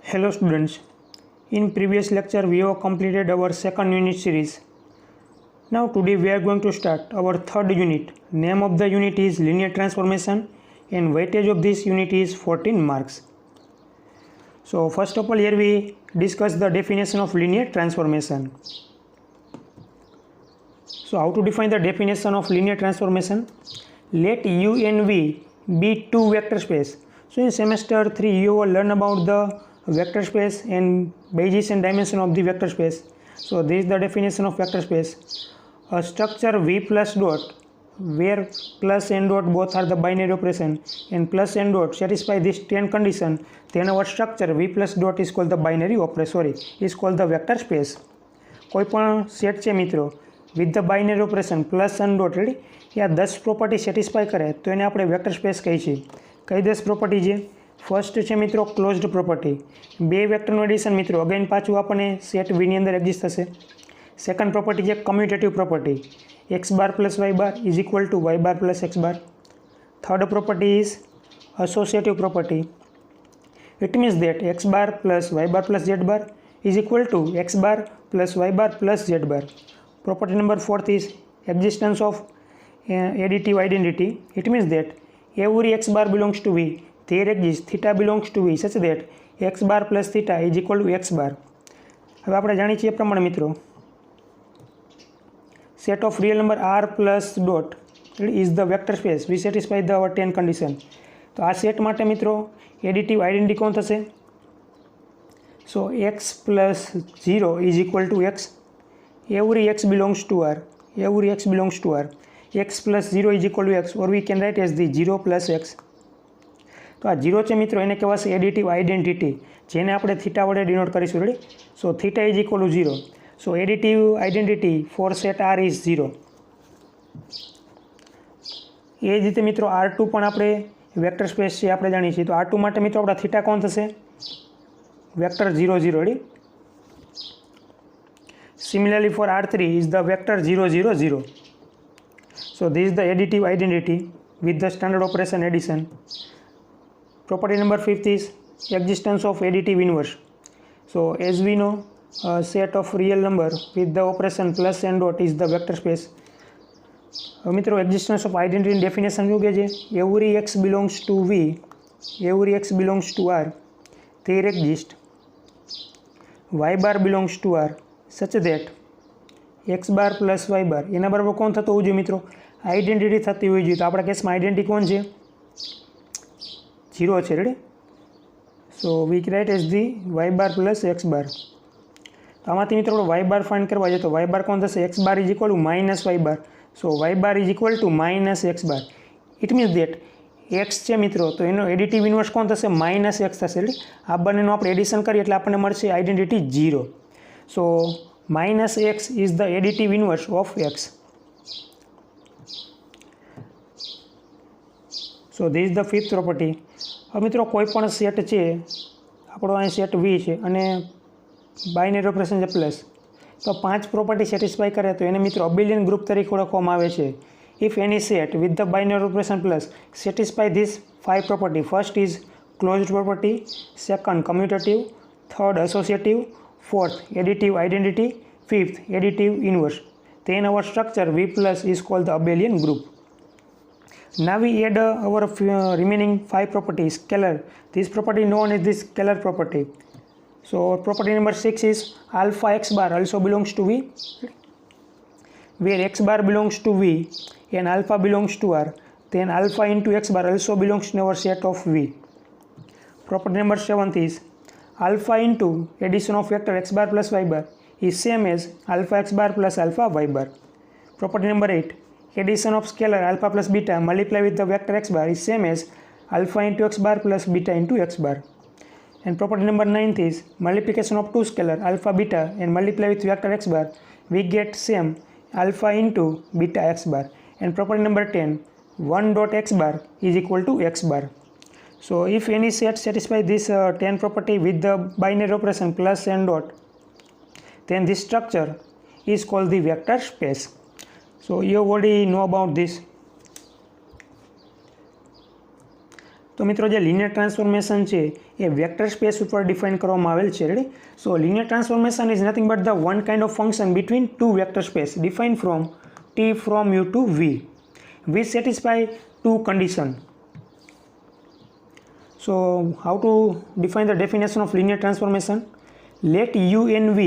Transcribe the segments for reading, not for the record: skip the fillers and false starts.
Hello students, in previous lecture we have completed our second unit series. Now today we are going to start our third unit. Name of the unit is linear transformation and weightage of this unit is 14 marks. So first of all here we discuss the definition of linear transformation. So how to define the definition of linear transformation? Let U and V be two vector space. So in semester 3 you will learn about the vector space and basis and dimension of the vector space. So this is the definition of vector space. A structure V plus dot where plus and dot both are the binary operation and plus and dot satisfy this 10 condition, then our structure V plus dot is called the binary operation, is called the vector space. કોઈ પણ set છે મિત્રો with the binary operation plus and dot ready A 10 property satisfy કરે તો એને આપણે vector space કહી છીએ. કઈ 10 પ્રોપર્ટી છે? ફર્સ્ટ છે મિત્રો ક્લોઝડ પ્રોપર્ટી, બે વેક્ટરનું એડિશન મિત્રો અગેન પાછું આપણને સેટ વીની અંદર એક્ઝિસ્ટ થશે. સેકન્ડ પ્રોપર્ટી છે commutative property, X bar plus Y bar is equal to Y bar plus X bar. Third property is associative property, it means that X bar plus Y bar plus Z bar is equal to x bar plus y bar plus z bar. Property number 4th is existence of additive identity. It means that every x bar belongs to V. There exists theta belongs to V such that x bar plus theta is equal to x bar. હવે આપણે જાણીએ છીએ પ્રમાણે મિત્રો set of real number r plus dot is the vector space we satisfy the our 10 condition. તો આ set માટે મિત્રો એડિટિવ આઇડેન્ટિટી કોણ થશે? So x plus 0 is equal to x. Every x belongs to R. Every x belongs to R. X plus 0 is equal to x, or we can write as the 0 plus x. તો આ 0 છે મિત્રો એને કહેવાશે additive identity, જેને આપણે theta વડે denote કરીશું. Ready? So theta is equal to 0. So additive identity for set R is 0. એ જ રીતે મિત્રો R2 પણ આપણે વેક્ટર સ્પેસ છે આપણે જાણીએ છીએ. તો R2 માટે મિત્રો આપણા થીટા કોણ થશે? vector 0 0. ready? Similarly for R3 is the vector 0 0 0. So this is the additive identity with the standard operation addition. Property number 5th is existence of additive inverse. So as we know, a set of real number with the operation plus and dot is the vector space. મિત્રો existence of identity definition શું કહે છે? Every x belongs to V, every x belongs to R, there exists y bar belongs to R such that x bar plus y bar એના બરાબર કોણ થતું હોવું જોઈએ મિત્રો? આઈડેન્ટિટી થતી હોવી જોઈએ. તો આપણા કેસમાં આઈડેન્ટિટી કોણ છે? 0 છે. Ready? So we write as the y bar plus x bar. તો આમાંથી મિત્રો આપણે y bar ફાઇન્ડ કરવા જોઈએ તો y bar કોણ થશે? x bar is equal to minus y bar. So y bar is equal to minus x bar. It means that x છે મિત્રો તો એનો એડિટિવ ઇન્વર્સ કોણ થશે? માઇનસ એક્સ થશે. એટલે આ બંનેનું આપણે એડિશન કરીએ એટલે આપણને મળશે identity 0. So minus x is the additive inverse of x. So this is the fifth property. હવે મિત્રો કોઈ પણ સેટ છે આપણો અહીં સેટ વી છે અને બાઇનરી ઓપરેશન છે પ્લસ, તો 5 પ્રોપર્ટી સેટિસ્ફાઈ કરે તો એને મિત્રો અબેલિયન ગ્રુપ તરીકે ઓળખવામાં આવે છે. If any set with the binary operation plus satisfy these 5 property, first is closed property, second commutative, third associative, fourth additive identity, fifth additive inverse, then our structure V plus is called the abelian group. Now we add our remaining 5 properties, scalar. This property known as this scalar property. So property number 6 is alpha x bar also belongs to V, where x bar belongs to V and alpha belongs to R, then alpha into x bar also belongs to our set of V. Property number 7th is alpha into addition of vector x bar plus y bar is same as alpha x bar plus alpha y bar. Property number 8, addition of scalar alpha plus beta multiply with the vector x bar is same as alpha into x bar plus beta into x bar. And property number 9th is multiplication of two scalar alpha beta and multiply with vector x bar, we get same alpha into beta x bar. And property number 10, 1 dot x bar is equal to x bar. So if any set satisfy this 10 property with the binary operation plus and dot, then this structure is called the vector space. So you already know about this. તો મિત્રો જે linear transformation છે એ vector space ઉપર define કરવામાં આવેલ છે. Ready. So linear transformation is nothing but the one kind of function between two vector space define from T from U to V which satisfy two condition. So how to define the definition of linear transformation? Let U and V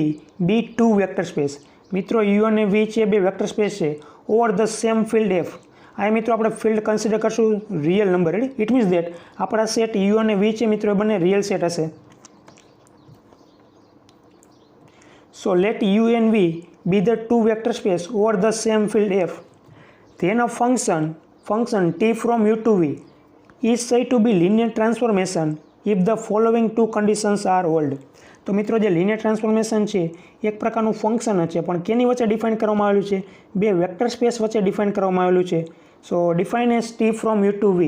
be two vector space. મિત્રો U અને V છે બે vector space છે over the same field F. આ મિત્રો આપણે field consider કરશું real number. Ready. It means that આપણા સેટ U અને V છે મિત્રો એ બંને રિયલ સેટ હશે. So let U and V be the two vector space over the same field F. Then a function T from U to V is said to be linear transformation if the following two conditions are held. તો મિત્રો જે linear transformation છે એક પ્રકારનું function છે પણ કેની વચ્ચે ડિફાઇન કરવામાં આવેલું છે? બે વેક્ટર સ્પેસ વચ્ચે ડિફાઇન કરવામાં આવેલું છે. So define as T from U to V.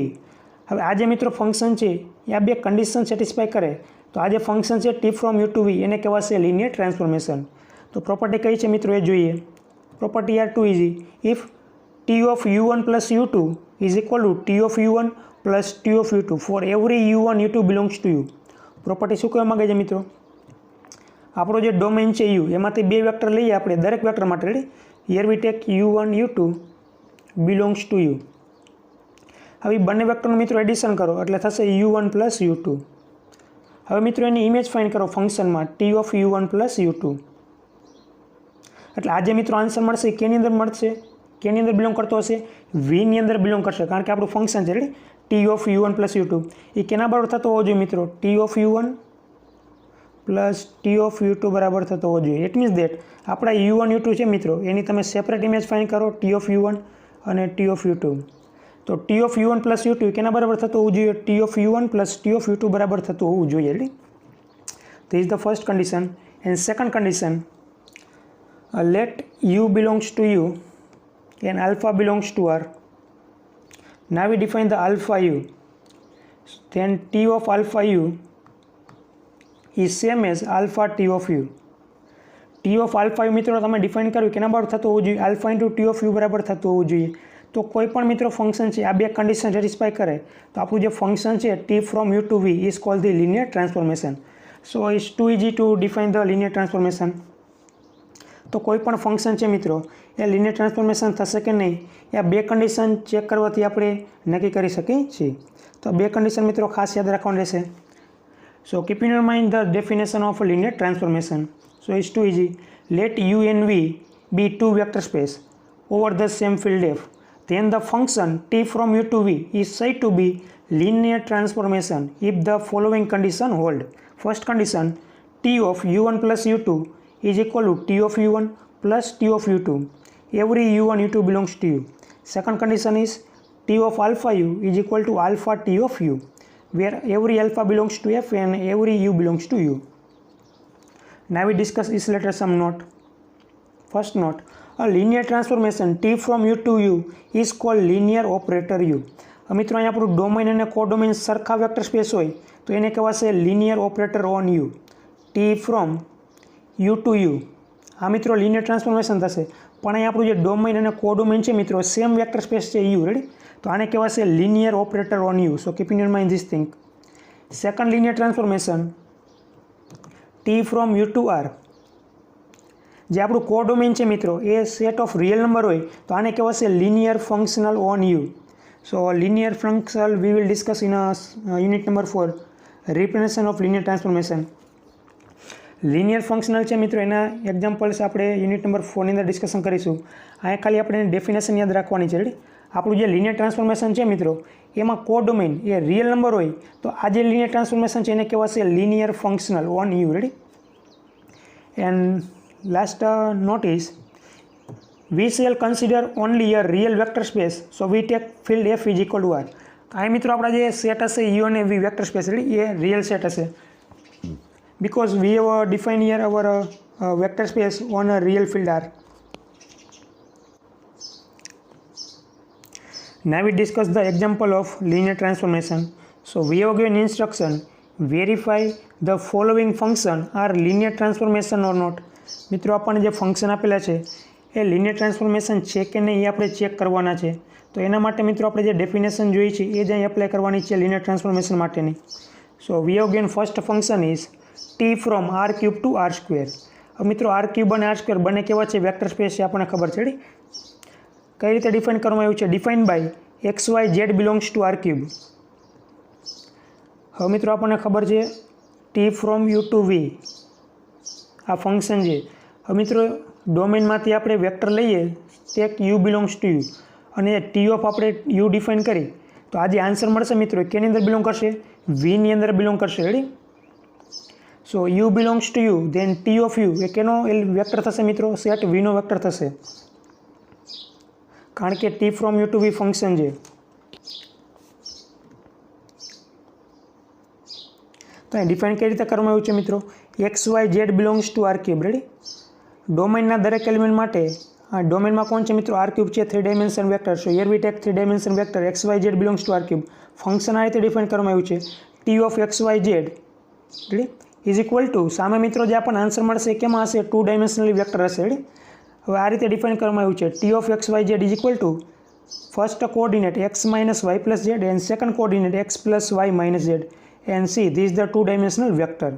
હવે આ જે મિત્રો ફંક્શન છે એ આ બે કન્ડિશન સેટિસ્ફાય કરે તો આ જે ફંક્શન છે T from U to V એને કહેવાશે લિનિયર ટ્રાન્સફોર્મેશન. તો પ્રોપર્ટી કઈ છે મિત્રો એ જોઈએ. Property are too easy. If T of U1 plus U2 is equal to T of U1 plus T of U2 for every U1 U2 belongs to U. Property શું કહેવા માંગે છે મિત્રો? આપણો જે ડોમેન છે U એમાંથી બે વેક્ટર લઈએ આપણે દરેક વેક્ટર માટે. Ready. Here we tech U1 U2 belongs to U. હવે બંને વેક્ટરનું મિત્રો એડિશન કરો એટલે થશે U1 plus U2. હવે મિત્રો એની ઇમેજ ફાઇન્ડ કરો ફંક્શનમાં T of U1 plus U2. એટલે આ જે મિત્રો આન્સર મળશે એ કેની અંદર મળશે? કેની અંદર બિલોંગ કરતો હશે? વીની અંદર બિલોંગ કરશે કારણ કે આપણું ફંક્શન છે. Ready. T of U1 plus U2 એ કેના બરાબર થતો હોવો જોઈએ મિત્રો? T of U1 plus T of U2 બરાબર થતો હોવો જોઈએ. ઇટ મીન્સ દેટ આપણા U1 U2 છે મિત્રો એની તમે સેપરેટ ઇમેજ ફાઇન્ડ કરો T of U1 અને T of U2. તો T of U1 plus U2 કેના બરાબર થતો હોવું જોઈએ? T of U1 plus T of U2 બરાબર થતું હોવું જોઈએ. Ready. This is the first condition. And second condition, let U belongs to U and alpha belongs to R. Now we define the alpha U. Then T of alpha U is same as alpha T of U. T of alpha U મિત્રો તમે define કર્યું કેના બરાબર થતું હોવું જોઈએ? alpha into T of U બરાબર થતું હોવું જોઈએ. તો કોઈ પણ મિત્રો ફંક્શન છે આ બે કન્ડિશન સેટિસ્ફાય કરે તો આપણું જે ફંક્શન છે T from U to V is called the linear transformation. So it's too easy to define the linear transformation. તો કોઈ પણ ફંક્શન છે મિત્રો એ લિનિયર ટ્રાન્સફોર્મેશન થશે કે નહીં એ આ બે કન્ડિશન ચેક કરવાથી આપણે નક્કી કરી શકીએ છીએ. તો બે કન્ડિશન મિત્રો ખાસ યાદ રાખવાનું રહેશે. So keep in your mind the definition of linear transformation. So it's too easy. Let U and V be two vector space over the same field F. Then the function T from U to V is said to be linear transformation if the following condition hold. First condition, T of U1 plus U2 is equal to T of U1 plus T of U2. Every U1 U2 belongs to U. Second condition is T of alpha U is equal to alpha T of U, where every alpha belongs to F and every U belongs to U. Now we discuss this letter some note. First note, a linear transformation T from U to U is called linear operator U. મિત્રો અહીં આપણું domain અને કોડોમેન સરખા vector space હોય તો એને કહેવાશે linear operator on U. T from U to U. આ મિત્રો લિનિયર ટ્રાન્સફોર્મેશન થશે પણ અહીં આપણું જે ડોમેન અને કોડોમેન છે મિત્રો સેમ વેક્ટર સ્પેસ છે U. રેડી. તો આને કહેવાશે linear operator on U. So keep in your mind this thing. Second linear transformation T from U to R. જે આપણું કોડોમેન છે મિત્રો એ સેટ ઓફ રિયલ નંબર હોય તો આને કહેવાશે linear functional on U. So linear functional we will discuss in unit number 4 representation of linear transformation. Linear functional છે મિત્રો એના એક્ઝામ્પલ્સ આપણે યુનિટ નંબર 4ની અંદર ડિસ્કશન કરીશું. અહીંયા ખાલી આપણે ડેફિનેશન યાદ રાખવાની છે. રેડી. આપણું જે લિનિયર ટ્રાન્સફોર્મેશન છે મિત્રો એમાં કોડોમેન એ રિયલ નંબર હોય તો આ જે લિનિયર ટ્રાન્સફોર્મેશન છે એને કહેવાશે linear functional on U. Ready. And last note is we shall consider only a real vector space, so we take field F is equal to R. આ મિત્રો આપણા જે સેટ હશે U અને V વેક્ટર સ્પેસ રેડી એ real set હશે because we have defined here our vector space on a real field R. Now we discuss the example of linear transformation. So we have given instruction, verify the following function are linear transformation or not. મિત્રો આપણને જે function આપેલા છે એ linear transformation છે કે નહીં એ આપણે ચેક કરવાના છે. તો એના માટે મિત્રો આપણે જે ડેફિનેશન જોઈ છે એ જ અહીં એપ્લાય કરવાની છે લિનિયર ટ્રાન્સફોર્મેશન માટેની. So we have again first function is T from R cube to R square. હવે મિત્રો આર ક્યુબ અને આર સ્ક્વેર બંને કેવા છે? વેક્ટર સ્પેસ છે, આપણને ખબર છે. કઈ રીતે ડિફાઇન કરવામાં આવ્યું છે? Define by x Y Z belongs to R cube. હવે મિત્રો આપણને ખબર છે t from u to v આ ફંક્શન છે. હવે મિત્રો ડોમેનમાંથી આપણે વેક્ટર લઈએ take u belongs to u અને ટી ઓફ આપણે યુ ડિફાઇન કરી તો આ જે આન્સર મળશે મિત્રો કેની અંદર બિલોંગ કરશે? વીની અંદર બિલોંગ કરશે. Ready? So u belongs to u then t of u એ કેનો વેક્ટર થશે મિત્રો? સેટ વીનો વેક્ટર થશે, કારણ કે t from u to v function છે. તો અહીં ડિફાઇન કઈ રીતે કરવામાં આવ્યું છે મિત્રો? X Y Z belongs to R cube. Ready? ડોમેનના દરેક એલિમેન્ટ માટે આ ડોમેનમાં કોણ છે મિત્રો? આર ક્યુબ છે, 3 dimension vector. So here we take 3 dimension vector x Y Z belongs to R cube. Function આ રીતે ડિફાઇન કરવામાં આવ્યું છે t of x Y z. Ready? Is equal to સામે મિત્રો જે આપણને આન્સર મળશે કેમાં હશે? 2 ડાયમેન્શનલી વેક્ટર હશે. રેડી? હવે આ રીતે ડિફાઇન કરવામાં આવ્યું છે t of x Y z is equal to first coordinate x minus y plus z and second coordinate x plus y minus z and see this the 2 dimensional vector.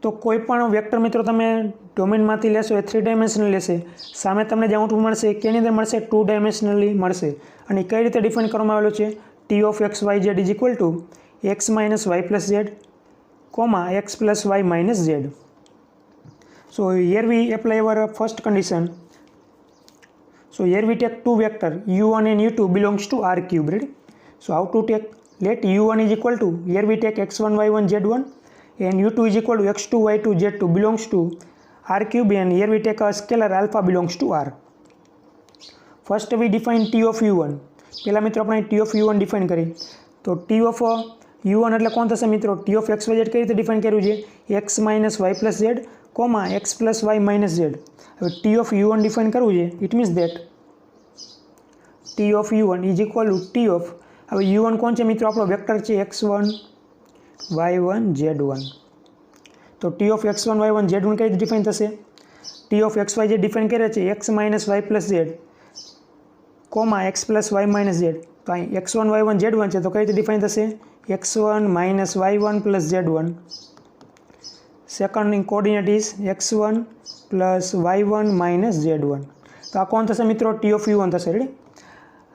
તો કોઈ પણ vector મિત્રો તમે ડોમેનમાંથી લેશો એ 3 dimensional લેશે. સામે તમને જે આઉટપુટ મળશે કેની અંદર મળશે? 2 ડાયમેન્શનલી મળશે. અને કઈ રીતે ડિફાઇન કરવામાં આવેલો છે? T of x Y z is equal to x minus y plus z comma x plus y minus z. So here we apply our first condition. So here we take 2 vector u1 and u2 belongs to r cube. Ready? So how to take? Let u1 is equal to, here we take x1 y1 z1 and u2 is equal to x2 y2 z2 belongs to r cube, and here we take a scalar alpha belongs to r. First we define t of u1. પહેલા મિત્રો આપણે t of u1 define કરી તો t of u1 એટલે કોણ થશે મિત્રો? t of x y z કઈ રીતે ડિફાઇન કર્યું છે? x minus y plus z comma x plus y minus z. હવે t of u1 ડિફાઇન કરવું છે. It means that t of u1 is equal to t of, હવે u1 કોણ છે મિત્રો? આપણો વેક્ટર છે x1 y1 z1. તો t of x1 y1 z1 કઈ રીતે ડિફાઇન થશે? t of x y z define કરે છે x minus y plus z comma x plus y minus z. તો અહીં x1 y1 z1 છે તો કઈ રીતે ડિફાઇન થશે? x1 minus y1 plus z1. Second coordinate is x1 plus y1 minus z1. તો આ કોણ થશે મિત્રો? t of u1 થશે. રેડી?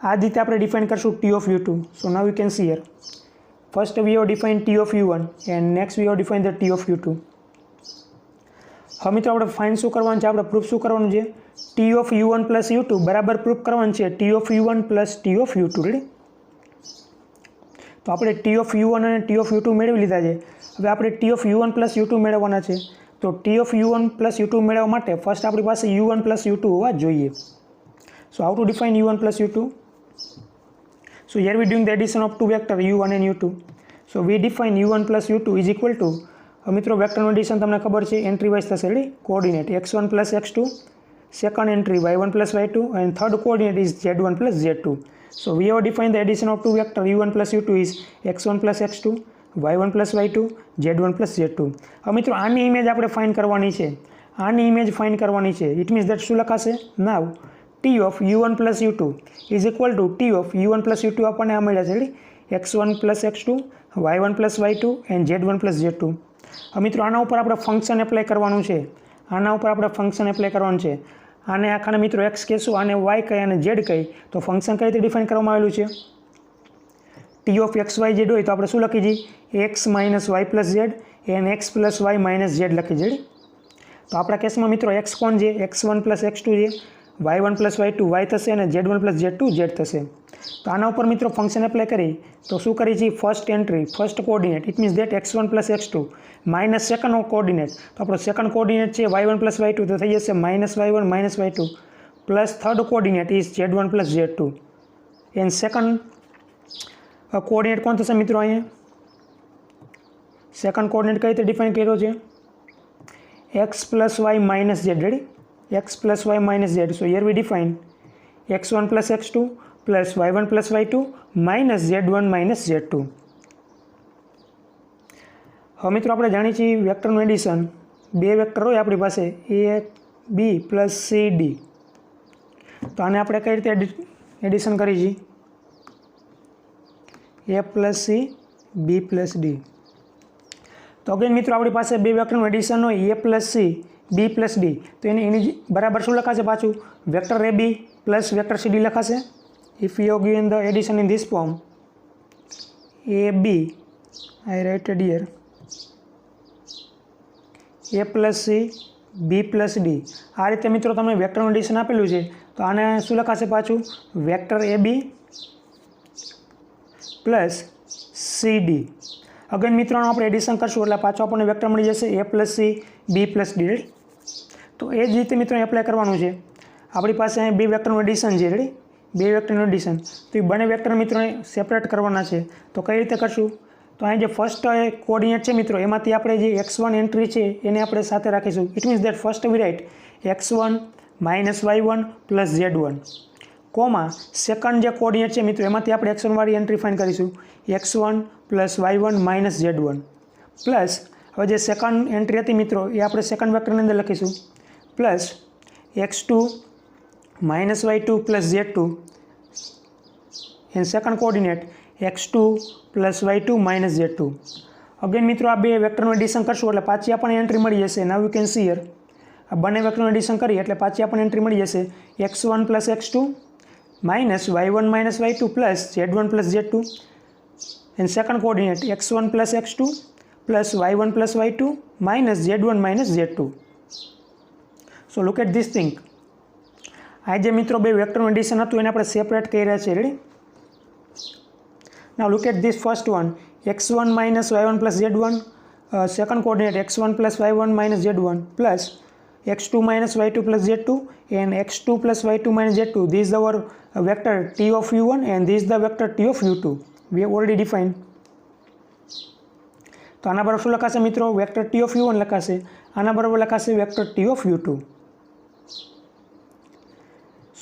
આ રીતે આપણે ડિફાઇન કરશું t of u2. So now you can see here first we have define t of u1 and next we have define the t of u2. હવે મિત્રો આપણે ફાઇન શું કરવાનું છે? આપણે પ્રૂફ શું કરવાનું છે? t of u1 plus u2 બરાબર પ્રૂફ કરવાનું છે t of u1 plus t of u2. Ready? તો આપણે t of u1 અને t of u2 મેળવી લીધા છે. હવે આપણે t of u1 plus u2 મેળવવાના છે. તો t of u1 plus u2 મેળવવા માટે ફર્સ્ટ આપણી પાસે u1 પ્લસ u2 હોવા જોઈએ. So how to define u1 plus u2? So here we doing the addition of two vector u1 and u2. So we define u1 plus u2 is equal to, મિત્રો વેક્ટરનું addition તમને ખબર છે entry wise થશે. Ready? Coordinate x1 plus x2, second entry y1 plus y2 and third coordinate is z1 plus z2. So we have defined the addition of two vector u1 plus u2 is x1 plus x2, y1 plus y2, z1 plus z2. હવે મિત્રો આની image આપણે find કરવાની છે. આની image find કરવાની છે. It means that શું લખાશે? નાવ t of u1 plus u2 is equal to t of u1 plus u2 આપણને આ મળ્યા છે. Ready? x1 plus x2, y1 plus y2 and z1 plus z2. હવે મિત્રો આના ઉપર આપણે ફંક્શન એપ્લાય કરવાનું છે. આના ઉપર આપણે ફંક્શન એપ્લાય કરવાનું છે. આને આખાને મિત્રો x કહેશું, આને y કહે અને z કહે. તો ફંક્શન કઈ રીતે ડિફાઇન કરવામાં આવેલું છે? t of x y z હોય તો આપણે શું લખી જઈએ? x minus y plus z and x plus y minus z લખી જઈએ. તો આપણા કેસમાં મિત્રો x કોણ છે? x1 પ્લસ x2 છે, y1 પ્લસ y2 y થશે અને z1 પ્લસ z2 z થશે. તો આના ઉપર મિત્રો ફંક્શન એપ્લાય કરી તો શું કરી છે? First entry first coordinate it means that x1 plus x2 minus second coordinate. તો આપણો સેકન્ડ કોઓર્ડિનેટ છે y1 પ્લસ y2 તો થઈ જશે minus y1 minus y2 plus third coordinate is z1 plus z2 and second coordinate કોણ થશે મિત્રો? અહીંયા સેકન્ડ કોઓર્ડિનેટ કઈ રીતે ડિફાઇન કર્યો છે? x plus y minus z. Ready? x plus y minus z. So here we define x1 plus x2 plus y1 plus y2 minus z1 minus z2. હવે મિત્રો આપણે જાણીએ છીએ વેક્ટરનું એડિશન. બે વેક્ટર હોય આપણી પાસે, A B plus C D. તો આને આપણે કઈ રીતે એડિશન કરી છીએ? A plus C B plus D. તો અગેન મિત્રો આપણી પાસે બે વેક્ટરનું એડિશન હોય A plus C B plus D, તો એની બરાબર શું લખાશે? પાછું vector A B plus vector C D લખાશે. If you given the addition in this form, a b, I write it here, a plus c b plus d. આ રીતે મિત્રો તમને વેક્ટરનું એડિશન આપેલું છે, તો આને શું લખાશે? પાછું vector A B plus C D. Again મિત્રો આપણે એડિશન કરશું એટલે પાછું આપણને વેક્ટર મળી જશે A plus C B plus D. તો એ જ રીતે મિત્રો એપ્લાય કરવાનું છે. આપણી પાસે અહીં બે વેક્ટરનું એડિશન છે, રેડી? બે વેક્ટરનું એડિશન. તો એ બંને વેક્ટર મિત્રોને સેપરેટ કરવાના છે. તો કઈ રીતે કરશું? તો અહીં જે ફર્સ્ટ કોઓર્ડિનેટ છે મિત્રો, એમાંથી આપણે જે x1 એન્ટ્રી છે એને આપણે સાથે રાખીશું. It means that first we write x1 minus y1 plus z1, comma second જે કોઓર્ડિનેટ છે મિત્રો, એમાંથી આપણે x1 વાળી એન્ટ્રી ફાઇન્ડ કરીશું x1 plus y1 minus z1, plus હવે જે સેકન્ડ એન્ટ્રી હતી મિત્રો એ આપણે સેકન્ડ વેક્ટરની અંદર લખીશું plus x2 minus y2 plus z2 and second coordinate x2 plus y2 minus z2. Again મિત્રો આ બે વેક્ટરનું એડિશન કરશું એટલે પાછી આપણને એન્ટ્રી મળી જશે. Now you can see here, આ બંને વેક્ટરનું એડિશન કરીએ એટલે પાછી આપણને એન્ટ્રી મળી જશે x1 plus x2 minus y1 minus y2 plus z1 plus z2 and second coordinate x1 plus x2 plus y1 plus y2 minus z1 minus z2. So look at this thing. આ જે મિત્રો બે વેક્ટરનું addition હતું એને આપણે separate કરી રહ્યા છીએ, ready? Now look at this first one, x1 minus y1 plus z1, second coordinate x1 plus y1 minus z1 plus x2 minus y2 plus z2 and x2 plus y2 minus z2. This is our vector t of u1 and this is the vector t of u2. We have already defined. તો આના બરાબર શું લખાશે મિત્રો? Vector t of u1 લખાશે. આના બરાબર લખાશે vector t of u2.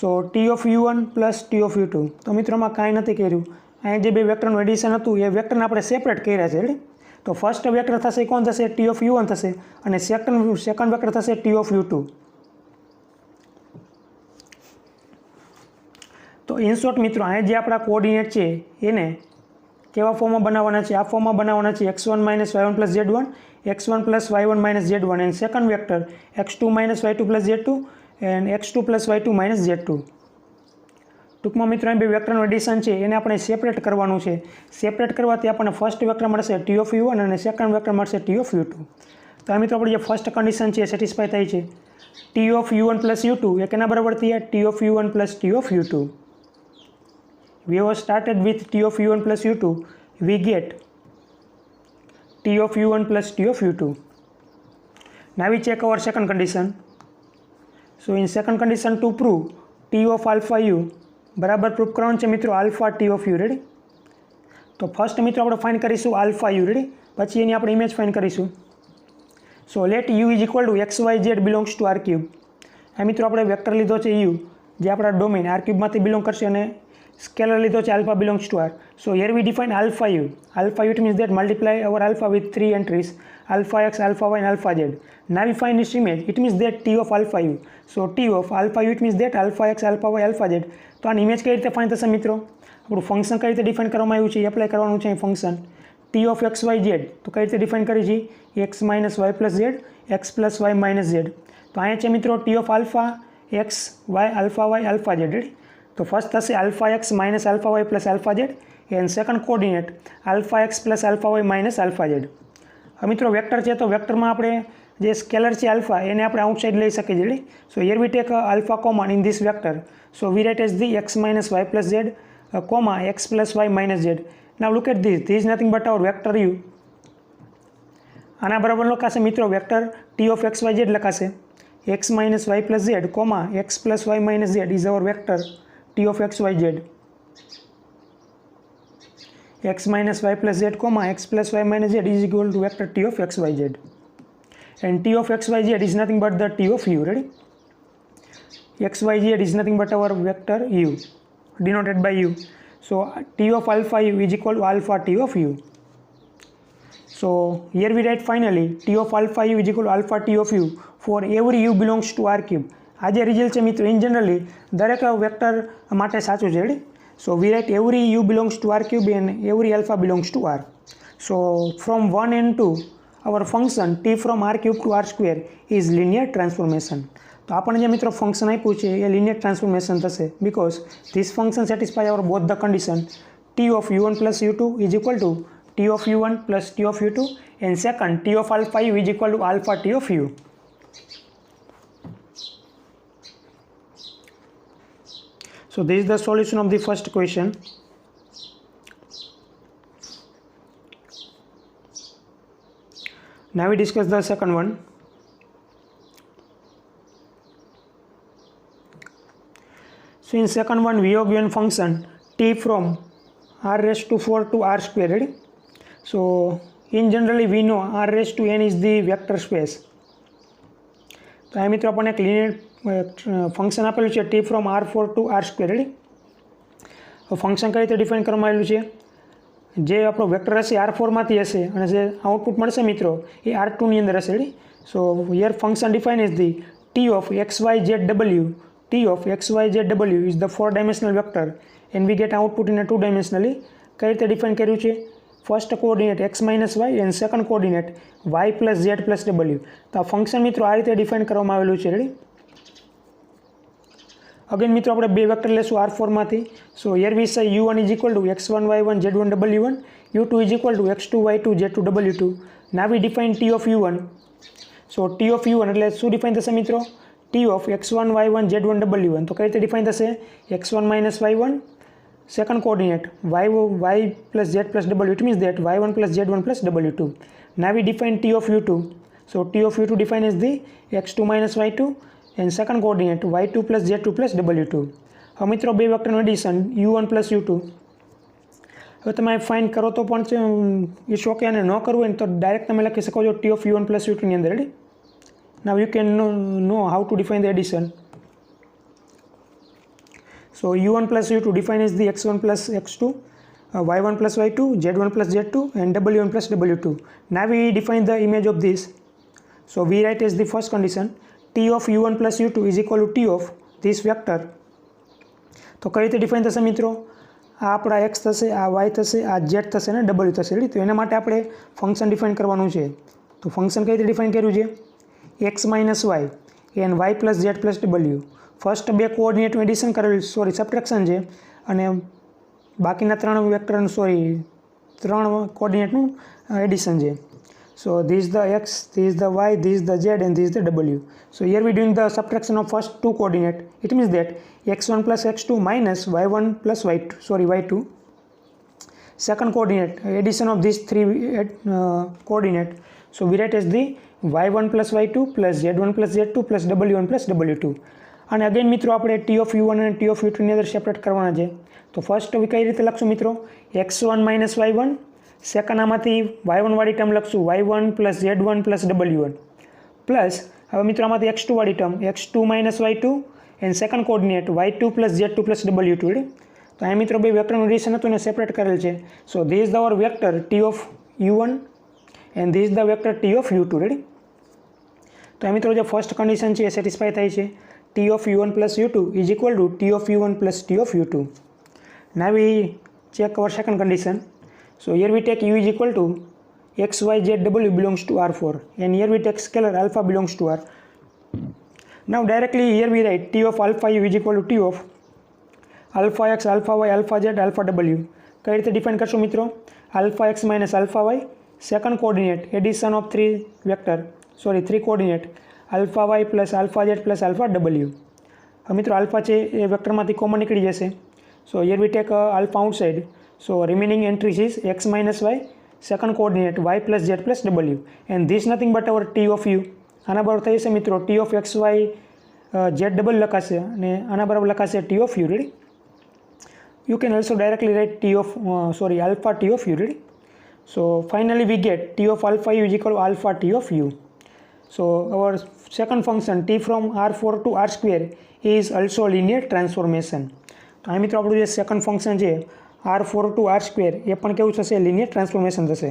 So t of u1 plus t of u2. તો મિત્રોમાં કાંઈ નથી કર્યું. અહીં જે બે વેક્ટરનું એડિશન હતું એ વેક્ટરને આપણે સેપરેટ કર્યા છે, રેડી? તો ફર્સ્ટ વેક્ટર થશે કોણ થશે? ટી ઓફ u1 થશે અને સેકન્ડ વેક્ટર થશે ટી ઓફ u2. તો ઇન શોર્ટ મિત્રો અહીં જે આપણા કોઓર્ડિનેટ છે એને કેવા ફોર્મમાં બનાવવાના છે? આ ફોર્મમાં બનાવવાના છે x1 minus y1 plus z1, x1 plus y1 minus z1 and second vector x2 minus y2 plus z2 and x2 plus y2 minus z2. ટૂંકમાં મિત્રો અહીં બે વેક્ટરનું એડિશન છે એને આપણે સેપરેટ કરવાનું છે. સેપરેટ કરવાથી આપણને ફર્સ્ટ વેક્ટર મળશે ટી ઓફ u1 અને સેકન્ડ વેક્ટર મળશે ટી ઓફ u2. તો આ મિત્રો આપણી જે ફર્સ્ટ કન્ડિશન છે એ સેટિસ્ફાય થઈ છે. T of u1 plus u2 એ કેના બરાબર થયા? T of u1 plus t of u2. We have started with t of u1 plus u2. We get t of u1 plus t of u2. Now we check our second condition. So in second condition to prove t of alpha u બરાબર proof કરવાનું છે મિત્રો alpha T of you, ready? તો first મિત્રો આપણે find કરીશું alpha you, ready? પછી એની આપણે ઇમેજ ફાઇન્ડ કરીશું. So let u is equal to x Y Z belongs to R cube. આ મિત્રો આપણે વેક્ટર લીધો છે યુ જે આપણા ડોમેન આર ક્યુબમાંથી બિલોંગ કરશે અને સ્કેલર લીધો છે alpha belongs to R. So here we define alpha u. Alpha u it means that multiply our alpha with 3 entries alpha x, alpha y and alpha z. Now we find this image. It means that t of alpha u. So t of alpha u it means that alpha x, alpha y, alpha z. તો આ image કઈ રીતે find થશે મિત્રો? આપણું function કઈ રીતે define કરવામાં આવ્યું છે એ એપ્લાય કરવાનું છે. Function t of x y z તો કઈ રીતે ડિફાઇન કરી છે? x minus y plus Z, x plus y minus z. તો અહીંયા છે મિત્રો t of alpha x, y, alpha y, alpha z. તો ફર્સ્ટ થશે alpha x minus alpha y plus alpha z and second coordinate alpha x plus alpha y minus alpha z. હવે મિત્રો vector છે તો વેક્ટરમાં આપણે જે સ્કેલર છે આલ્ફા એને આપણે આઉટસાઇડ લઈ શકીએ છીએ. So here we take alpha common in this vector. So we write as the x minus y plus z comma x plus y minus z. Now look at this. This nothing but our vector u. આના બરાબર લખાશે મિત્રો vector t of x y z લખાશે x minus y plus z comma x plus y minus z is our vector t of x y z. x minus y plus z comma x plus y minus z is equal to vector t of x y z, and t of x y z is nothing but the t of u, ready? x y z is nothing but our vector u denoted by u. So t of alpha u is equal to alpha t of u. So here we write finally t of alpha u is equal to alpha t of u for every u belongs to r cube. આ જે result છે મિત્રો in generally દરેક vector માટે સાચું છે. Ready. So we write every u belongs to R cube and every alpha belongs to R. So from 1 and 2 our function t from r cube to r square is linear transformation. તો આપણને જે મિત્રો function આપ્યું છે એ linear transformation થશે because this function satisfy our both the condition t of u1 plus u2 is equal to t of u1 plus t of u2 and second t of alpha u is equal to alpha t of u. So this is the solution of the first question. Now we discuss the second one. So in second one we have given function t from r raised to 4 to r square. Ready? So in generally we know r raised to n is the vector space. તો આ મિત્રો આપણને એક linear function આપેલું છે t from r4 to r square. Ready. Function કઈ રીતે define કરવામાં આવેલું છે, જે આપણો વેક્ટર હશે r4માંથી હશે અને જે આઉટપુટ મળશે મિત્રો એ r2ની અંદર હશે. Ready. So here function define is the t of xyzw. t of xyzw is the 4-dimensional vector and we get output in a 2-dimensionally. કઈ રીતે ડિફાઇન કર્યું છે, first coordinate x minus y and second coordinate y plus z plus ડબલ્યુ. તો આ function મિત્રો આ રીતે ડિફાઇન કરવામાં આવેલું છે. રેડી. અગેન મિત્રો આપણે બે વેક્ટર લેશું r4માંથી. સો here we say u1 is equal to x1 y1 z1 w1, u2 is equal to x2 y2 z2 w2. Now we define t of u1. So t of u1 એટલે શું define થશે મિત્રો, t of x1 y1 z1 w1. તો કઈ રીતે define થશે, x1 minus y1 second coordinate y plus z plus w. It means that y1 plus z1 plus w2. Now we define t of u2. So t of u2 defined as the x2 minus y2 and second coordinate y2 plus z2 plus w2. હવે મિત્રો બે વેક્ટરનું addition u1 plus u2. હવે તમે find કરો તો પણ it's okay, અને ન કરવું હોય ને તો ડાયરેક્ટ તમે લખી શકો છો t of u1 plus u2 ની અંદર. Ready. Now you can know how to define the addition. So u1 plus u2 defined as the x1 plus x2, y1 plus y2, z1 plus z2 and w1 plus w2. Now we define the image of this. So we write as the first condition t of u1 plus u2 is equal to t of this vector. તો કઈ રીતે define થશે મિત્રો, આ આપણા x થશે, આ y થશે, આ z થશે અને w થશે. તો એના માટે આપણે ફંક્શન ડિફાઇન કરવાનું છે. તો ફંક્શન કઈ રીતે ડિફાઇન કર્યું છે, x minus y and y plus z plus w. First બે કોઓર્ડિનેટનું એડિશન કરેલું, સોરી સબટ્રેક્શન છે, અને બાકીના ત્રણ વેક્ટરનું ત્રણ કોઓર્ડિનેટનું એડિશન છે. So this the x, this the y, this the z and this the w. So here we doing the subtraction of first two coordinate. It means that x1 plus x2 minus y1 plus y2. Second coordinate, addition of these three coordinate. So we write as the y1 plus y2 plus z1 plus z2 plus w1 plus w2. અને again મિત્રો આપણે t of યુ1 અને t of યુ2ની અંદર separate કરવાના છે. તો first હવે કઈ રીતે લખશું મિત્રો, x1 માઇનસ y1, સેકન્ડ આમાંથી y1 વાળી ટર્મ લખશું y1 plus z1 plus w1, plus હવે મિત્રો આમાંથી x2 વાળી term x2 minus y2 and second coordinate y2 plus z2 plus w2. Ready. તો આ મિત્રો બે વેક્ટરનું એડિશન હતું એને સેપરેટ કરેલ છે. So this is our vector T of યુ1 and this is the vector T of યુ2. રેડી. તો આ મિત્રો જે ફર્સ્ટ કન્ડિશન છે એ સેટિસ્ફાય થાય છે, t of u1 plus u2 is equal to t of u1 plus t of u2. Now we check our second condition. So here we take u is equal to x, y, z, w belongs to R4 and here we take scalar alpha belongs to R. Now directly here we write t of alpha u is equal to t of alpha x, alpha y, alpha z, alpha w. કઈ રીતે define કરશો મિત્રો, alpha x minus alpha y, second coordinate addition of three coordinate alpha y plus alpha z plus alpha w. હવે મિત્રો alpha છે એ વેક્ટરમાંથી common નીકળી જશે. So here we take alpha outside. So remaining entries is x minus y, second coordinate y plus z plus w and this nothing but our t of u. આના બરાબર થઈ જશે મિત્રો t of x y z double લખાશે અને આના બરાબર લખાશે t of u. Ready. You can also directly write alpha t of u. Ready. So finally we get t of alpha u is equal to alpha t of u. So our second function t from r4 to r square is also linear transformation. તો આ મિત્રો આપણું જે second function છે r4 to r square એ પણ કેવું થશે, linear transformation થશે.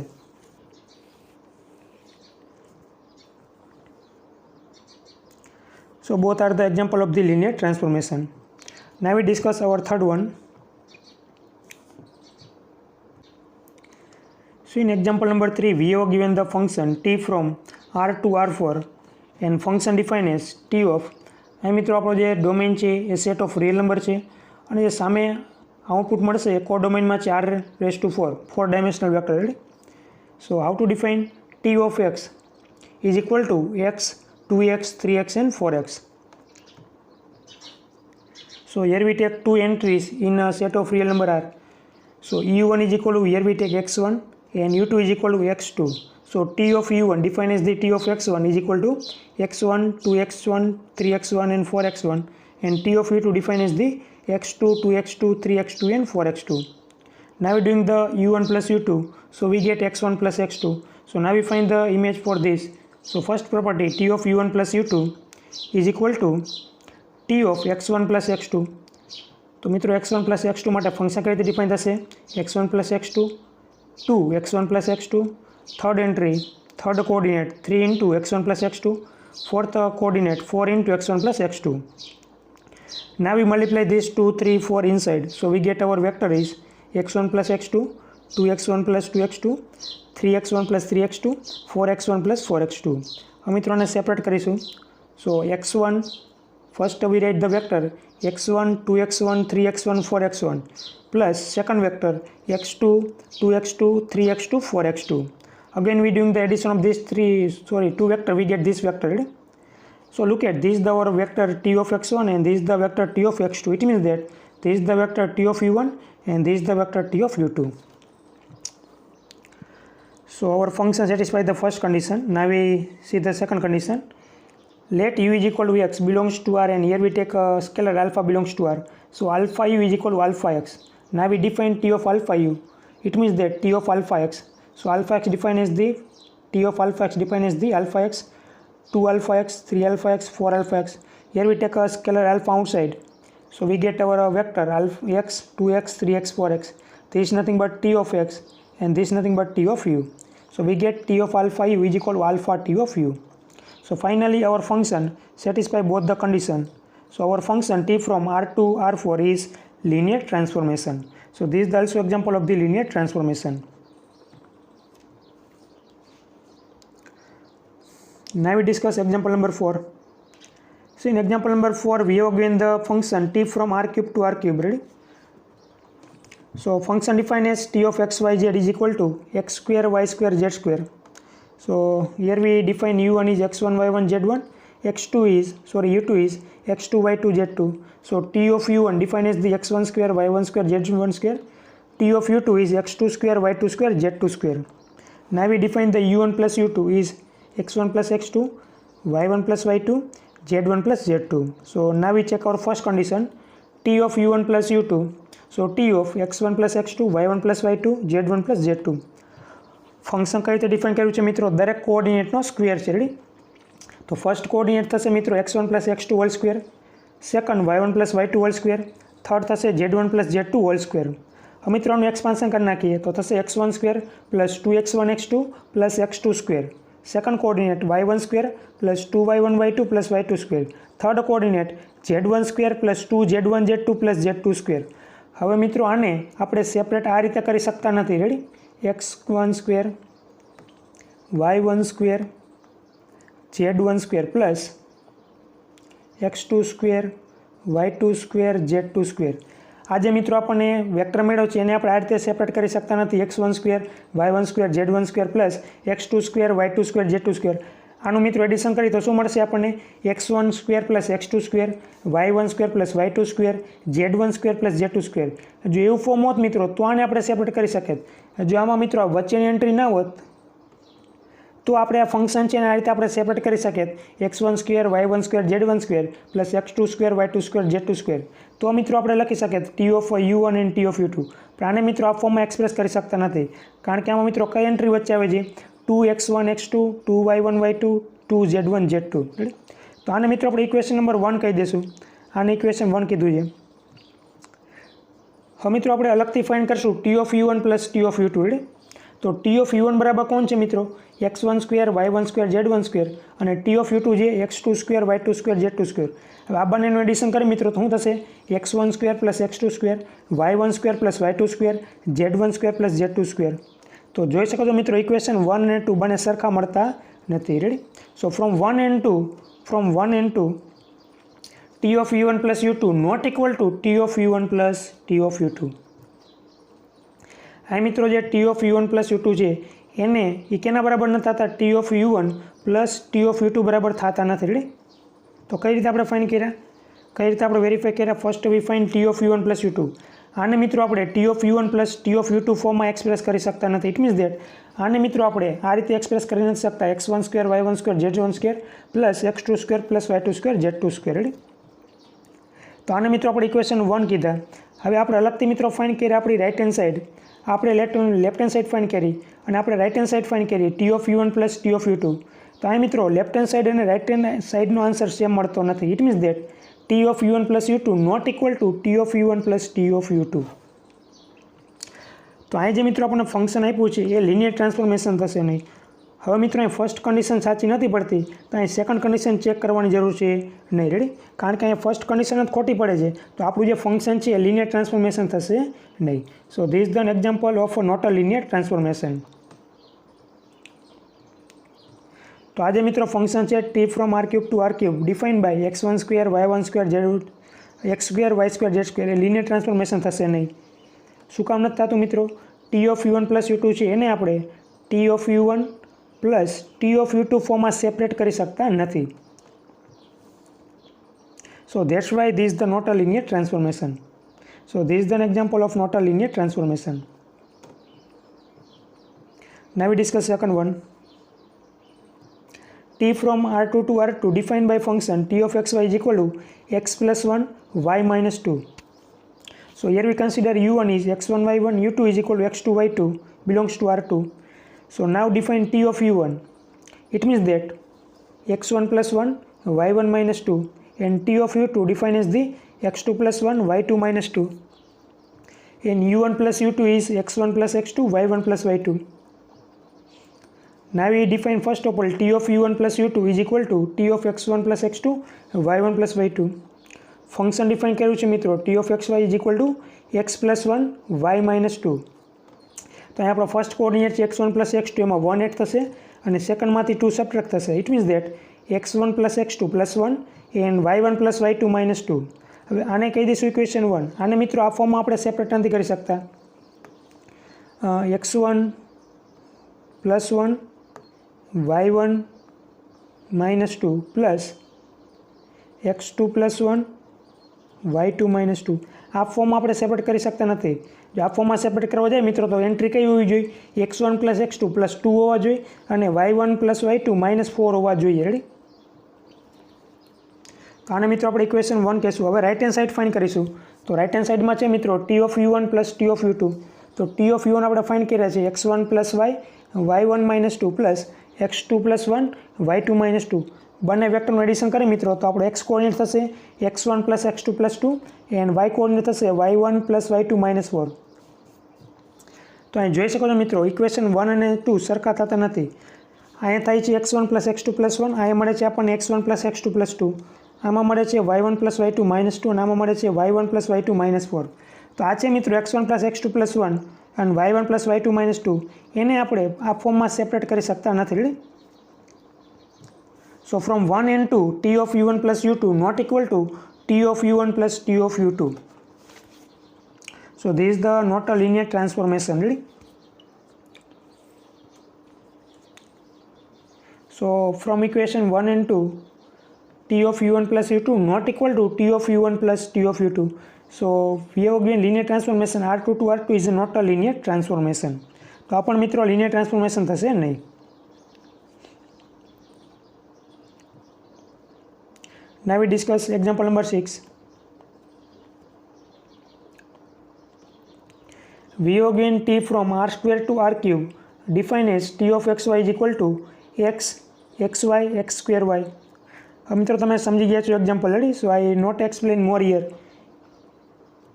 So both are the example of the linear transformation. Now we discuss our third one. So in example number 3, we have given the function t from r to r4 and function defined as t of અહીં મિત્રો આપણો જે domain છે એ set of real number છે અને જે સામે output મળશે એ કોડોમેનમાં છે r⁴ 4 dimensional vector. Ready? So how to define t of x is equal to x, 2x, 3x and 4x. So here we take two entries in a set of real number r. So u1 is equal to, here we take x1 and u2 is equal to x2. So t of u1 defined as the t of x1 is equal to x1, 2x1, 3x1 and 4x1, and t of u2 defined as the x2, 2x2, 3x2 and 4x2. Now we're doing the u1 plus u2, so we get x1 plus x2. So now we find the image for this. So first property, t of u1 plus u2 is equal to t of x1 plus x2. તો મિત્રો x1 plus x2 માટે function કઈ રીતે define થશે? x1 plus x2, 2x1 plus x2, third entry, third coordinate 3 into x1 plus x2, fourth coordinate 4 into x1 plus x2. Now we multiply this 2, 3, 4 inside. So we get our vector is x1 plus x2, 2x1 plus 2x2, 3x1 plus 3x2, 4x1 plus 4x2. અમે ત્રણને separate કરીશું. So x1, first we write the vector x1, 2x1, 3x1, 4x1 plus second vector x2, 2x2, 3x2, 4x2. Again we doing the addition of these two vector, we get this vector. Right? So look at this, the our vector t of x1 and this is the vector t of x2. It means that this is the vector t of u1 and this is the vector t of u2. So our function satisfies the first condition. Now we see the second condition. Let u is equal to x belongs to r, and here we take a scalar alpha belongs to r. So alpha u is equal to alpha x. Now we define t of alpha u. It means that t of alpha x. So alpha x defined as the t of alpha x defined as the alpha x, 2 alpha x, 3 alpha x, 4 alpha x. Here we take a scalar alpha outside. So we get our vector alpha x, 2x, 3x, 4x. This is nothing but t of x and this is nothing but t of u. So we get t of alpha u is equal to alpha t of u. So finally our function satisfies both the condition. So our function t from r to r4 is linear transformation. So this is also example of the linear transformation. Now we discuss example number 4. So in example number 4 we have given the function t from r cube to r cube. Ready? So function defined as t of x, y, z is equal to x square, y square, z square. So here we define u1 is x1, y1, z1, u2 is x2, y2, z2. So t of u1 defined as the x1 square, y1 square, z1 square. T of u2 is x2 square, y2 square, z2 square. Now we define the u1 plus u2 is x1 plus x2, y1 plus y2, z1 plus z2. So now we check our first condition, t of u1 plus u2. So t of x1 plus x2, y1 plus y2, z1 plus z2. Function કઈ રીતે define કર્યું છે મિત્રો? દરેક કોઓર્ડિનેટનો square છે. Ready? તો first coordinate થશે મિત્રો x1 plus x2 whole square, second y1 plus y2 whole square, third થશે z1 plus z2 whole square. હવે ત્રણનું એક્સપાન્શન કરી નાખીએ તો થશે x1 square plus 2x1 x2 plus x2 square. Second coordinate y1 square plus 2y1 y2 plus y2 square. Third coordinate z1 square plus 2z1 z2 plus z2 square. હવે મિત્રો આને આપણે separate આ રીતે કરી શકતા નથી. Ready? x1 square, y1 square, z1 square plus x2 square, y2 square, z2 square. આ જે મિત્રો આપણને વેક્ટર મેળવ્યો છે એને આપણે આ રીતે સેપરેટ કરી શકતા નથી. x1 square, y1 square, z1 square plus x2 square, y2 square, z2 square. આનું મિત્રો એડિશન કરી તો શું મળશે આપણને? x1 square plus x2 square, y1 square plus y2 square, z1 square plus z2 square. જો એવું ફોર્મ હોત મિત્રો તો આને આપણે સેપરેટ કરી શકીએ. જો આમાં મિત્રો આ વચ્ચેની એન્ટ્રી ના હોત તો આપણે આ ફંક્શન છે ને આ રીતે આપણે સેપરેટ કરી શકીએ. x1 square, y1 square, z1 square plus x2 square, y2 square, z2 square. તો મિત્રો આપણે લખી શકીએ t of u1 and t of u2. પણ આને મિત્રો આ ફોર્મમાં એક્સપ્રેસ કરી શકતા નથી કારણ કે આમાં મિત્રો કઈ એન્ટ્રી વચ્ચે આવે છે? 2x1 x2, 2y1 y2, 2z1 z2. તો આને મિત્રો આપણે ઇક્વેશન નંબર 1 કહી દઈશું. આને ઇક્વેશન 1 કીધું છે. હવે મિત્રો આપણે અલગથી ફાઇન્ડ કરશું t of u1 plus t of u2. તો ટી ઓફ યુ વન બરાબર કોણ છે મિત્રો? x1 square y1 square z1 square અને ટી ઓફ યુ ટુ જે x2 square y2 square z2 square. હવે આ બંનેનું એડિશન કરીએ મિત્રો તો શું થશે? x1 square plus x2 square y1 square plus y2 square z1 square plus z2 square. તો જોઈ શકો છો મિત્રો ઇક્વેશન 1 અને 2 બંને સરખા મળતા નથી. Ready? So from 1 and 2 t of u one plus u two not equal to t of u one plus t of u two. આ મિત્રો જે t of u one plus u two છે એને એ કેના બરાબર નથી થતા? T of u one plus t of u two બરાબર થતા નથી. રેડી? તો કઈ રીતે આપણે ફાઇન્ડ કર્યા? કઈ રીતે આપણે વેરીફાઈ કર્યા? First we find t of u one plus u two. આને મિત્રો આપણે t of u one plus t of u two ફોર્મમાં એક્સપ્રેસ કરી શકતા નથી. ઇટ મીન્સ દેટ આને મિત્રો આપણે આ રીતે એક્સપ્રેસ કરી નથી શકતા. x1 square y1 square z1 square plus x2 square plus y2 square z2 square. Ready? તો આને મિત્રો આપણે ઇક્વેશન 1 કીધા. હવે આપણે અલગથી મિત્રો ફાઇન્ડ કરીએ આપણી રાઇટ હેન્ડ સાઇડ. આપણે લેફ્ટ હેન્ડ સાઇડ ફાઇન્ડ કરી અને આપણે રાઇટ હેન્ડ સાઇડ ફાઇન્ડ કરીએ t of u one plus t of u two. તો આ મિત્રો લેફ્ટ હેન્ડ સાઇડ અને રાઇટ હેન્ડ સાઇડનો આન્સર સેમ મળતો નથી. It means that t of u one plus u two not equal to t of u one plus t of u two. તો અહીં જે મિત્રો આપણને ફંક્શન આપ્યું છે એ લિનિયર ટ્રાન્સફોર્મેશન થશે નહીં. હવે મિત્રો અહીં ફર્સ્ટ કન્ડિશન સાચી નથી પડતી તો અહીં સેકન્ડ કન્ડિશન ચેક કરવાની જરૂર છે નહીં. રેડી? કારણ કે અહીં ફર્સ્ટ કન્ડિશન જ ખોટી પડે છે તો આપણું જે ફંક્શન છે એ લિનિયર ટ્રાન્સફોર્મેશન થશે નહીં. So this is the example of not a linear transformation. તો આજે મિત્રો ફંક્શન છે t from R cube to R cube define by x1 square y1 square x square y square z square એ linear transformation થશે નહીં. શું કામ નથી થતું મિત્રો? T of u one plus u two છે એને આપણે t of u one plus t of u two ફોર્મમાં સેપરેટ કરી શકતા નથી. So that's why this is the not a linear transformation. So this is the example of not a linear transformation. Now we discuss second one. T from R2 to R2 defined by function t of xy is equal to x plus 1 y minus 2. So here we consider u1 is x1 y1, u2 is equal to x2 y2 belongs to R2. So now define t of u1. It means that x1 plus 1 y1 minus 2 and t of u2 defined as the x2 plus 1 y2 minus 2 and u1 plus u2 is x1 plus x2 y1 plus y2. Now we define first of all t of u1 plus u2 is equal to t of x1 plus x2 y1 plus y2. Function define કર્યું છે મિત્રો t of xy is equal to x plus 1 y minus 2. તો અહીં આપણો first coordinate છે x1 plus x2 એમાં 1 add થશે અને સેકન્ડમાંથી 2 સબટ્રેક્ટ થશે. It means that x1 plus x2 plus 1 and y1 plus y2 minus 2. હવે આને કહી દઈશું ઇક્વેશન 1. આને મિત્રો આ ફોર્મમાં આપણે સેપરેટ નથી કરી શકતા. x1 plus 1 y1 minus 2 plus x2 plus 1 y2 minus 2 આ ફોર્મ આપણે સેપરેટ કરી શકતા નથી. જો આ ફોર્મમાં સેપરેટ કરવા જાય મિત્રો તો એન્ટ્રી કઈ હોવી જોઈએ? x1 plus x2 plus 2 હોવા જોઈએ અને y1 plus y2 minus 4 હોવા જોઈએ. રેડી? તો આને મિત્રો આપણે ઇક્વેશન 1 કહેશું. હવે રાઇટ હેન્ડ સાઇડ ફાઇન્ડ કરીશું. તો રાઇટ હેન્ડ સાઇડમાં છે મિત્રો t of u1 plus t of u2. તો t of u1 આપણે ફાઇન્ડ કર્યા છે x1 plus y y1 minus 2 plus x2 plus 1 y2 minus 2. બંને વેક્ટરનું એડિશન કરીએ મિત્રો તો આપણો x કોઓર્ડિનેટ થશે x1 plus x2 plus 2 and y coordinate થશે y1 plus y2 minus 4. તો અહીં જોઈ શકો છો મિત્રો ઇક્વેશન 1 અને 2 સરખા થતા નથી. અહીંયા થાય છે x1 plus x2 plus 1, અહીંયા મળે છે આપણને x1 plus x2 plus 2, આમાં મળે છે y1 plus y2 minus 2 અને આમાં મળે છે y1 plus y2 minus 4. તો આ છે મિત્રો x1 plus x2 plus 1 અને y1 plus y2 minus 2 એને આપણે આ ફોર્મમાં સેપરેટ કરી શકતા નથી. Ready? So from 1 and 2 t of u1 plus u2 not equal to t of u1 plus t of u2. So this is the not a linear transformation. Ready? So from equation 1 and 2 t of u1 plus u2 not equal to t of u1 plus t of u2. So we have again linear transformation R2 to R2 is not a linear transformation. તો આ પણ મિત્રો linear transformation થશે નહીં. Now we discuss example number 6. We have again t from r square to r cube defined as t of xy is equal to x xy x square y. હવે મિત્રો તમે સમજી ગયા છો example. Ready? So I not explain more here.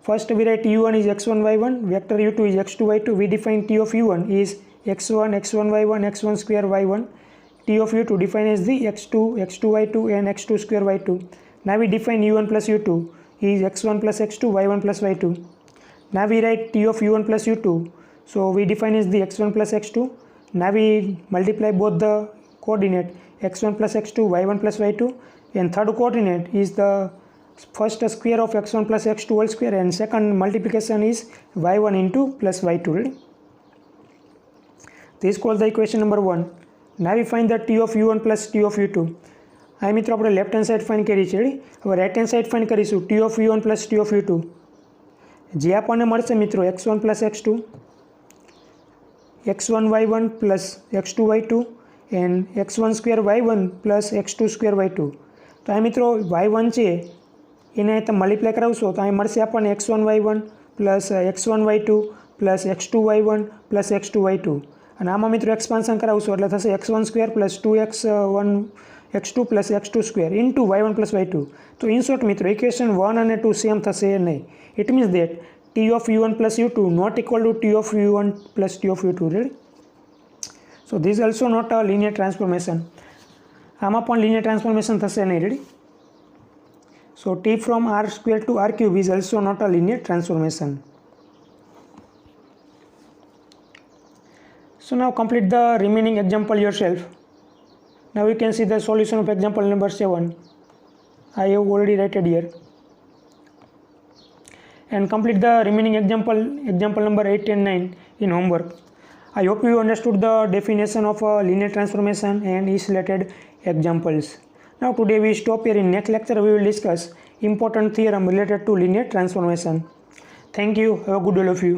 First we write u1 is x1 y1, vector u2 is x2 y2. We define t of u1 is x1, x1y1, x1 square y1. T of u2 defined as the x2, x2y2 and x2 square y2. Now we define u1 plus u2 is x1 plus x2, y1 plus y2. Now we write T of u1 plus u2. So we define as the x1 plus x2. Now we multiply both the coordinate x1 plus x2, y1 plus y2, and third coordinate is the first square of x1 plus x2 whole square, and second multiplication is y1 into plus y2. Ready? This is called the equation number 1. Now we find the T of u1 plus T of u2. આ મિત્રો આપણે left hand side find કરી છે. હવે right hand side find કરીશું T of u1 plus T of u2. જે આપણને મળશે મિત્રો x1 plus x2, x1 y1 plus x2 y2 and x1 square y1 plus x2 square y2. તો આ મિત્રો y1 છે એને તમે મલ્ટીપ્લાય કરાવશો તો અહીં મળશે આપણને x1 y1 plus x1 y2 plus x2 y1 plus x2 y2. અને આમાં મિત્રો એક્સપાન્શન કરાવશો એટલે થશે x1 square plus 2x1 x2 plus x2 square into y1 plus y2. તો ઇન શોર્ટ મિત્રો ઇક્વેશન 1 અને 2 સેમ થશે નહીં. It means that T of u1 plus u2 not equal to T of u1 plus T of u2. Ready? So this is also not a linear transformation. આમાં પણ linear transformation થશે નહીં. Ready? So T from r square to r cube is also not a linear transformation. So now complete the remaining example yourself. Now you can see the solution of example number 7. I have already written here. And complete the remaining example number 8 and 9 in homework. I hope you understood the definition of a linear transformation and its related examples. Now today we stop here. In next lecture we will discuss important theorem related to linear transformation. Thank you. Have a good day all of you.